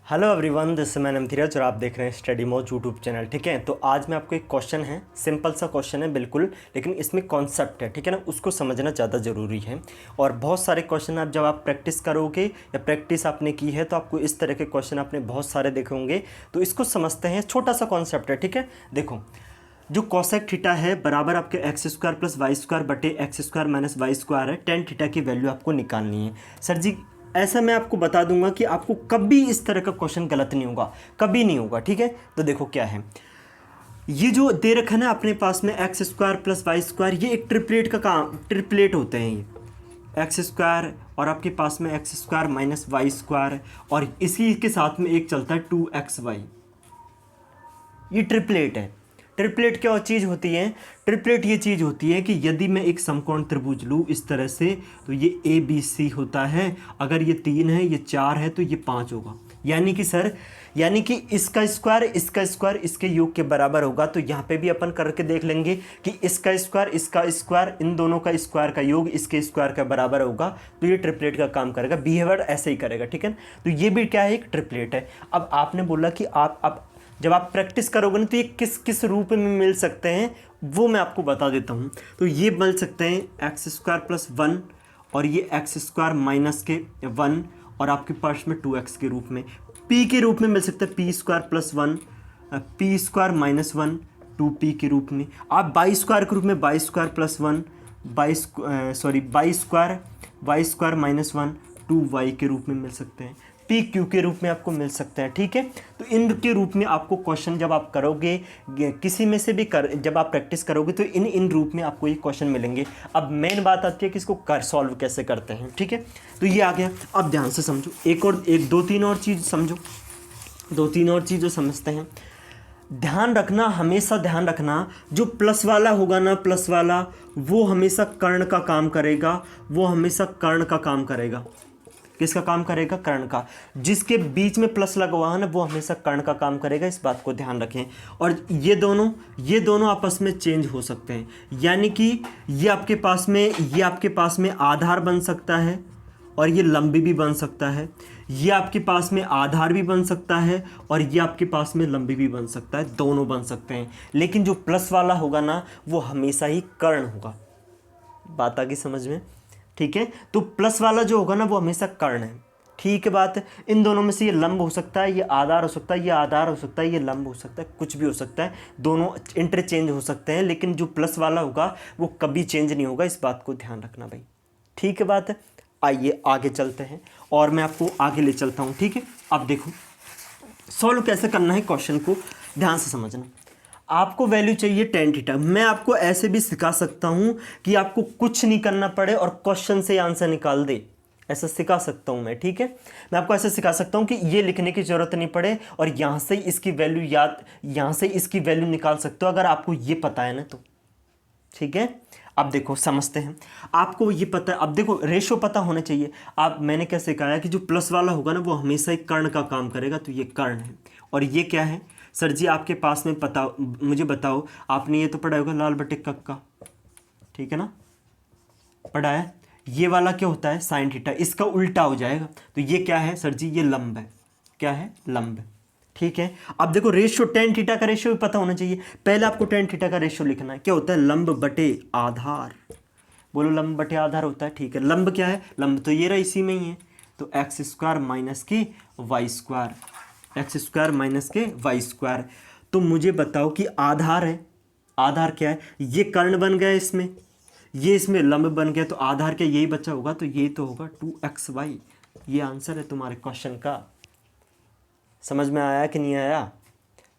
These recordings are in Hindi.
हेलो एवरीवन, दिस मैं धीरज और आप देख रहे हैं स्टडी मोड यूट्यूब चैनल। ठीक है, तो आज मैं आपको एक क्वेश्चन है, सिंपल सा क्वेश्चन है बिल्कुल, लेकिन इसमें कॉन्सेप्ट है, ठीक है ना, उसको समझना ज़्यादा ज़रूरी है। और बहुत सारे क्वेश्चन आप जब आप प्रैक्टिस करोगे या प्रैक्टिस आपने की है तो आपको इस तरह के क्वेश्चन आपने बहुत सारे देखे होंगे। तो इसको समझते हैं, छोटा सा कॉन्सेप्ट है। ठीक है, देखो जो कोसेक थीटा है बराबर आपके x square plus y square बटे x square minus y square है। टेन थीटा की वैल्यू आपको निकालनी है। सर जी ऐसा मैं आपको बता दूंगा कि आपको कभी इस तरह का क्वेश्चन गलत नहीं होगा, कभी नहीं होगा। ठीक है, तो देखो क्या है, ये जो दे रखा है ना अपने पास में x square plus y square, ये एक ट्रिपलेट का काम, ट्रिपलेट होते हैं ये एक्स स्क्वायर और आपके पास में x square minus y square, और इसी के साथ में एक चलता है 2xy। ये ट्रिपलेट है। ट्रिपलेट क्या चीज़ होती है? ट्रिपलेट ये चीज़ होती है कि यदि मैं एक समकोण त्रिभुज लूँ इस तरह से, तो ये ए बी सी होता है। अगर ये 3 है, ये 4 है, तो ये 5 होगा। यानी कि सर, यानी कि इसका स्क्वायर इसके योग के बराबर होगा। तो यहाँ पे भी अपन करके देख लेंगे कि इसका स्क्वायर इन दोनों का स्क्वायर का योग इसके स्क्वायर का बराबर होगा। तो ये ट्रिपलेट का काम करेगा, बिहेवियर ऐसे ही करेगा। ठीक है, तो ये भी क्या है, एक ट्रिपलेट है। अब आपने बोला कि आप जब आप प्रैक्टिस करोगे ना तो ये किस किस रूप में मिल सकते हैं वो मैं आपको बता देता हूँ। तो ये मिल सकते हैं एक्स स्क्वायर प्लस 1 और ये एक्स स्क्वायर माइनस के 1 और आपके पास में 2x के रूप में। p के रूप में मिल सकता है P square plus 1, P square minus 1, 2p के रूप में। आप बाई स्क्वायर के रूप में by square plus 1, by square minus 1, 2y के रूप में मिल सकते हैं। पी क्यू के रूप में आपको मिल सकते हैं। ठीक है, तो इन के रूप में आपको क्वेश्चन जब आप करोगे किसी में से भी जब आप प्रैक्टिस करोगे तो इन रूप में आपको ये क्वेश्चन मिलेंगे। अब मेन बात आती है कि इसको सॉल्व कैसे करते हैं। ठीक है, तो ये आ गया। अब ध्यान से समझो, दो तीन और चीज़ समझो, दो तीन और चीज़ जो समझते हैं। ध्यान रखना, हमेशा ध्यान रखना, जो प्लस वाला होगा ना, प्लस वाला वो हमेशा कर्ण का काम करेगा, वो हमेशा कर्ण का काम करेगा। किसका काम करेगा? कर्ण का। जिसके बीच में प्लस लगा हुआ है ना वो हमेशा कर्ण का काम करेगा, इस बात को ध्यान रखें। और ये दोनों आपस में चेंज हो सकते हैं। यानी कि ये आपके पास में आधार बन सकता है और ये लंबी भी बन सकता है। ये आपके पास में आधार भी बन सकता है और ये आपके पास में लंबी भी बन सकता है, दोनों बन सकते हैं। लेकिन जो प्लस वाला होगा ना वो हमेशा ही कर्ण होगा। बात आ गई समझ में? ठीक है, तो प्लस वाला जो होगा ना वो हमेशा कर्ण है। ठीक है बात है, इन दोनों में से ये लंब हो सकता है, ये आधार हो सकता है, ये आधार हो सकता है, ये लंब हो सकता है, कुछ भी हो सकता है, दोनों इंटरचेंज हो सकते हैं। लेकिन जो प्लस वाला होगा वो कभी चेंज नहीं होगा, इस बात को ध्यान रखना भाई। ठीक है बात है, आइए आगे चलते हैं और मैं आपको आगे ले चलता हूँ। ठीक है, अब देखो सॉल्व कैसे करना है क्वेश्चन को, ध्यान से समझना। आपको वैल्यू चाहिए टेन थीटा। मैं आपको ऐसे भी सिखा सकता हूं कि आपको कुछ नहीं करना पड़े और क्वेश्चन से आंसर निकाल दे, ऐसा सिखा सकता हूं मैं। ठीक है, मैं आपको ऐसे सिखा सकता हूं कि ये लिखने की जरूरत नहीं पड़े और यहां से इसकी वैल्यू निकाल सकते हो, अगर आपको ये पता है ना तो। ठीक है, अब देखो समझते हैं। आपको ये पता है, अब देखो रेशो पता होना चाहिए। मैंने क्या सिखाया कि जो प्लस वाला होगा ना वो हमेशा ही कर्ण का काम करेगा, तो ये कर्ण है। और ये क्या है सर जी? आपके पास में पता, मुझे बताओ, आपने ये तो पढ़ा होगा लाल बटे कक्का, ठीक है ना, पढ़ा है। ये वाला क्या होता है? साइन थीटा, इसका उल्टा हो जाएगा। तो ये क्या है सर जी? ये लंब है। क्या है? लंब। ठीक है, अब देखो रेशियो, टेन थीटा का रेशियो भी पता होना चाहिए। पहले आपको टेन थीटा का रेशियो लिखना है। क्या होता है? लंब बटे आधार। बोलो, लंब बटे आधार होता है। ठीक है, लंब क्या है? लंब तो ये रहा, इसी में ही है। तो एक्स स्क्वायर माइनस की y square, x square minus के वाई स्क्वायर। तो मुझे बताओ कि आधार है, आधार क्या है? ये कर्ण बन गया इसमें, ये इसमें लंब बन गया, तो आधार क्या यही बचा होगा, तो ये तो होगा 2xy। ये आंसर है तुम्हारे क्वेश्चन का। समझ में आया कि नहीं आया?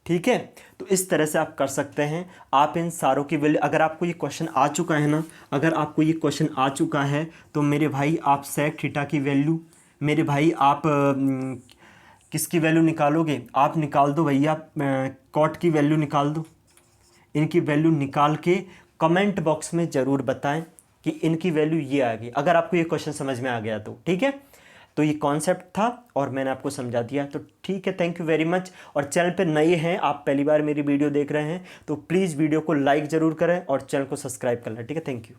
ठीक है, तो इस तरह से आप कर सकते हैं। आप इन सारों की वैल्यू, अगर आपको ये क्वेश्चन आ चुका है ना, अगर आपको ये क्वेश्चन आ चुका है तो मेरे भाई आप सेक थीटा की वैल्यू, मेरे भाई आप किसकी वैल्यू निकालोगे? आप निकाल दो भैया, कॉट की वैल्यू निकाल दो। इनकी वैल्यू निकाल के कमेंट बॉक्स में ज़रूर बताएं कि इनकी वैल्यू ये आ गई, अगर आपको ये क्वेश्चन समझ में आ गया तो। ठीक है, तो ये कॉन्सेप्ट था और मैंने आपको समझा दिया, तो ठीक है, थैंक यू वेरी मच। और चैनल पे नए हैं, आप पहली बार मेरी वीडियो देख रहे हैं तो प्लीज़ वीडियो को लाइक ज़रूर करें और चैनल को सब्सक्राइब कर लें। ठीक है, थैंक यू।